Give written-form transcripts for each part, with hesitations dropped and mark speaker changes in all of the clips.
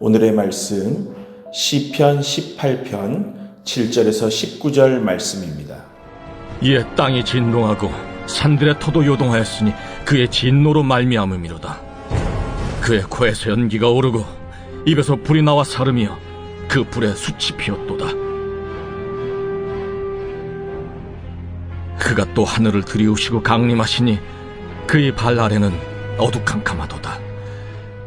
Speaker 1: 오늘의 말씀 시편 18편 7절에서 19절 말씀입니다.
Speaker 2: 이에 땅이 진동하고 산들의 터도 요동하였으니 그의 진노로 말미암음이로다. 그의 코에서 연기가 오르고 입에서 불이 나와 사르며 그 불에 숯이 피었도다. 그가 또 하늘을 들이우시고 강림하시니 그의 발 아래는 어두캄캄하도다.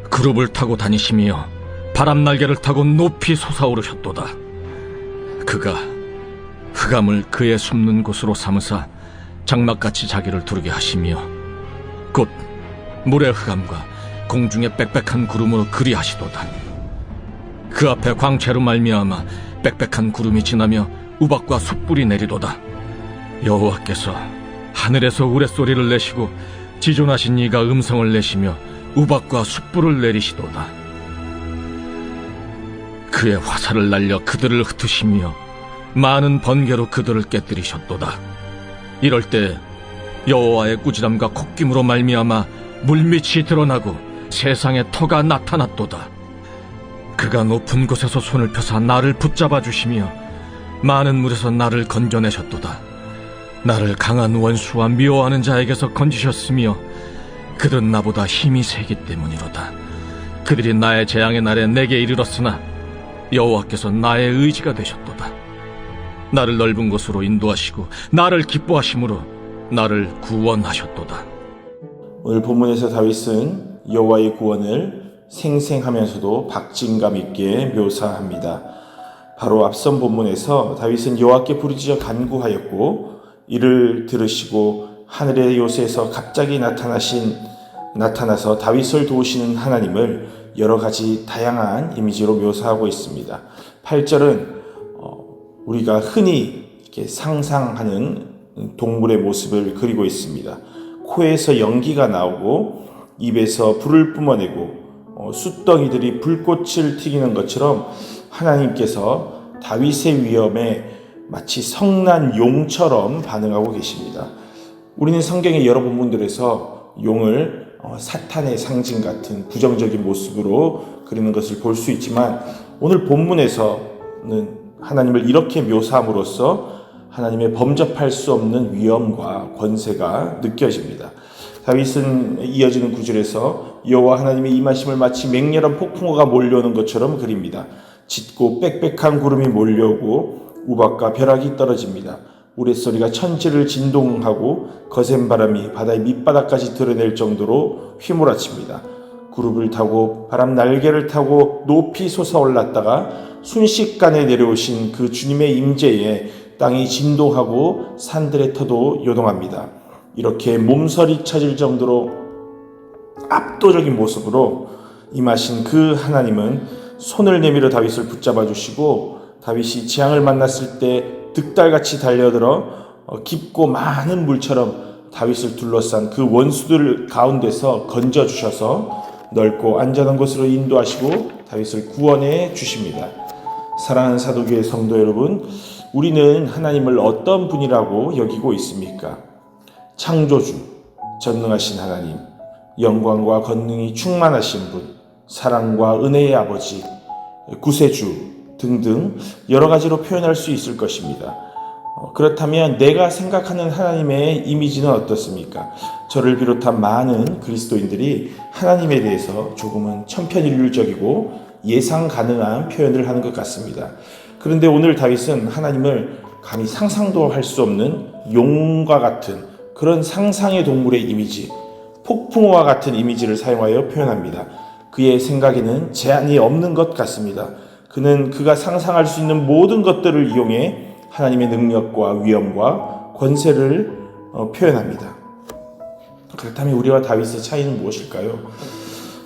Speaker 2: 그룹을 타고 다니시며 바람 날개를 타고 높이 솟아오르셨도다. 그가 흑암을 그의 숨는 곳으로 삼으사 장막같이 자기를 두르게 하시며 곧 물의 흑암과 공중의 빽빽한 구름으로 그리하시도다. 그 앞에 광채로 말미암아 빽빽한 구름이 지나며 우박과 숯불이 내리도다. 여호와께서 하늘에서 우레소리를 내시고 지존하신 이가 음성을 내시며 우박과 숯불을 내리시도다. 그의 화살을 날려 그들을 흩으시며 많은 번개로 그들을 깨뜨리셨도다. 이럴 때 여호와의 꾸지람과 콧김으로 말미암아 물밑이 드러나고 세상에 터가 나타났도다. 그가 높은 곳에서 손을 펴사 나를 붙잡아 주시며 많은 물에서 나를 건져내셨도다. 나를 강한 원수와 미워하는 자에게서 건지셨으며 그들은 나보다 힘이 세기 때문이로다. 그들이 나의 재앙의 날에 내게 이르렀으나 여호와께서 나의 의지가 되셨도다. 나를 넓은 곳으로 인도하시고 나를 기뻐하심으로 나를 구원하셨도다.
Speaker 1: 오늘 본문에서 다윗은 여호와의 구원을 생생하면서도 박진감 있게 묘사합니다. 바로 앞선 본문에서 다윗은 여호와께 부르짖어 간구하였고 이를 들으시고 하늘의 요새에서 갑자기 나타나서 다윗을 도우시는 하나님을 여러 가지 다양한 이미지로 묘사하고 있습니다. 8절은 우리가 흔히 이렇게 상상하는 동물의 모습을 그리고 있습니다. 코에서 연기가 나오고 입에서 불을 뿜어내고 숯덩이들이 불꽃을 튀기는 것처럼 하나님께서 다윗의 위험에 마치 성난 용처럼 반응하고 계십니다. 우리는 성경의 여러 본문들에서 용을 사탄의 상징 같은 부정적인 모습으로 그리는 것을 볼 수 있지만 오늘 본문에서는 하나님을 이렇게 묘사함으로써 하나님의 범접할 수 없는 위엄과 권세가 느껴집니다. 다윗은 이어지는 구절에서 여호와 하나님의 임하심을 마치 맹렬한 폭풍우가 몰려오는 것처럼 그립니다. 짙고 빽빽한 구름이 몰려오고 우박과 벼락이 떨어집니다. 우레소리가 천지를 진동하고 거센 바람이 바다의 밑바닥까지 드러낼 정도로 휘몰아칩니다. 그룹을 타고 바람 날개를 타고 높이 솟아올랐다가 순식간에 내려오신 그 주님의 임재에 땅이 진동하고 산들의 터도 요동합니다. 이렇게 몸서리 쳐질 정도로 압도적인 모습으로 임하신 그 하나님은 손을 내밀어 다윗을 붙잡아 주시고 다윗이 재앙을 만났을 때 득달같이 달려들어 깊고 많은 물처럼 다윗을 둘러싼 그 원수들 가운데서 건져주셔서 넓고 안전한 곳으로 인도하시고 다윗을 구원해 주십니다. 사랑하는 사도교회 성도 여러분, 우리는 하나님을 어떤 분이라고 여기고 있습니까? 창조주, 전능하신 하나님, 영광과 권능이 충만하신 분, 사랑과 은혜의 아버지, 구세주 등등 여러 가지로 표현할 수 있을 것입니다. 그렇다면 내가 생각하는 하나님의 이미지는 어떻습니까? 저를 비롯한 많은 그리스도인들이 하나님에 대해서 조금은 천편일률적이고 예상 가능한 표현을 하는 것 같습니다. 그런데 오늘 다윗은 하나님을 감히 상상도 할 수 없는 용과 같은 그런 상상의 동물의 이미지, 폭풍우와 같은 이미지를 사용하여 표현합니다. 그의 생각에는 제한이 없는 것 같습니다. 그는 그가 상상할 수 있는 모든 것들을 이용해 하나님의 능력과 위엄과 권세를 표현합니다. 그렇다면 우리와 다윗의 차이는 무엇일까요?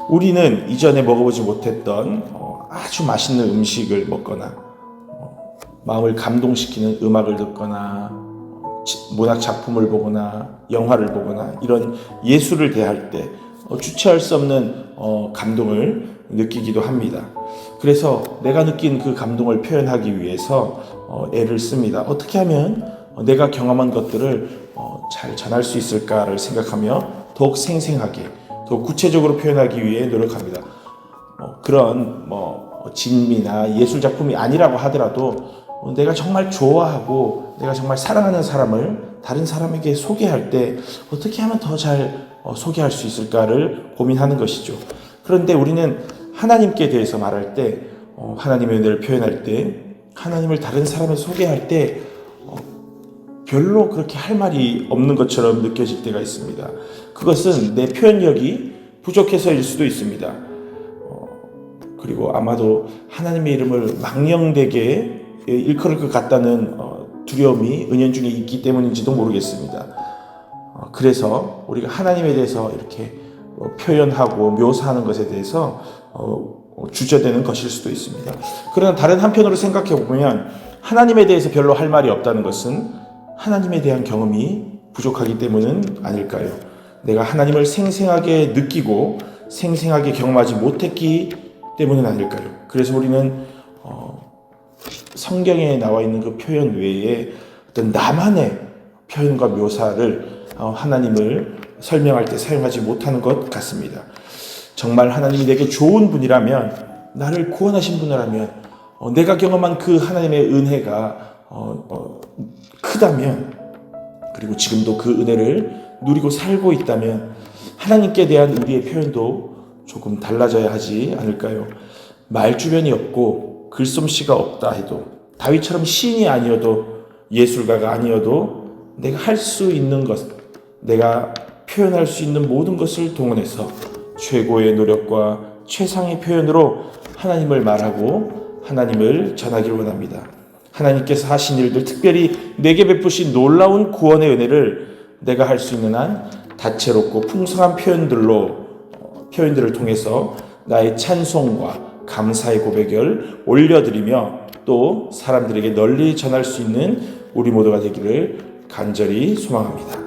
Speaker 1: 우리는 이전에 먹어보지 못했던 아주 맛있는 음식을 먹거나 마음을 감동시키는 음악을 듣거나 문학 작품을 보거나 영화를 보거나 이런 예술을 대할 때 주체할 수 없는 감동을 느끼기도 합니다. 그래서 내가 느낀 그 감동을 표현하기 위해서 애를 씁니다. 어떻게 하면 내가 경험한 것들을 잘 전할 수 있을까를 생각하며 더욱 생생하게, 더 구체적으로 표현하기 위해 노력합니다. 그런 진미나 예술 작품이 아니라고 하더라도 내가 정말 좋아하고 내가 정말 사랑하는 사람을 다른 사람에게 소개할 때 어떻게 하면 더 잘 소개할 수 있을까를 고민하는 것이죠. 그런데 우리는 하나님께 대해서 말할 때, 하나님의 은혜를 표현할 때, 하나님을 다른 사람에 소개할 때 별로 그렇게 할 말이 없는 것처럼 느껴질 때가 있습니다. 그것은 내 표현력이 부족해서일 수도 있습니다. 그리고 아마도 하나님의 이름을 망령되게 일컬을 것 같다는 두려움이 은연중에 있기 때문인지도 모르겠습니다. 그래서 우리가 하나님에 대해서 이렇게 표현하고 묘사하는 것에 대해서 주저되는 것일 수도 있습니다. 그러나 다른 한편으로 생각해 보면 하나님에 대해서 별로 할 말이 없다는 것은 하나님에 대한 경험이 부족하기 때문은 아닐까요? 내가 하나님을 생생하게 느끼고 생생하게 경험하지 못했기 때문은 아닐까요? 그래서 우리는 성경에 나와 있는 그 표현 외에 어떤 나만의 표현과 묘사를 하나님을 설명할 때 사용하지 못하는 것 같습니다. 정말 하나님이 내게 좋은 분이라면, 나를 구원하신 분이라면, 내가 경험한 그 하나님의 은혜가 크다면, 그리고 지금도 그 은혜를 누리고 살고 있다면 하나님께 대한 우리의 표현도 조금 달라져야 하지 않을까요? 말주변이 없고 글솜씨가 없다 해도, 다윗처럼 시인이 아니어도, 예술가가 아니어도 내가 할 수 있는 것, 내가 표현할 수 있는 모든 것을 동원해서 최고의 노력과 최상의 표현으로 하나님을 말하고 하나님을 전하기를 원합니다. 하나님께서 하신 일들, 특별히 내게 베푸신 놀라운 구원의 은혜를 내가 할 수 있는 한 다채롭고 풍성한 표현들을 통해서 나의 찬송과 감사의 고백을 올려드리며 또 사람들에게 널리 전할 수 있는 우리 모두가 되기를 간절히 소망합니다.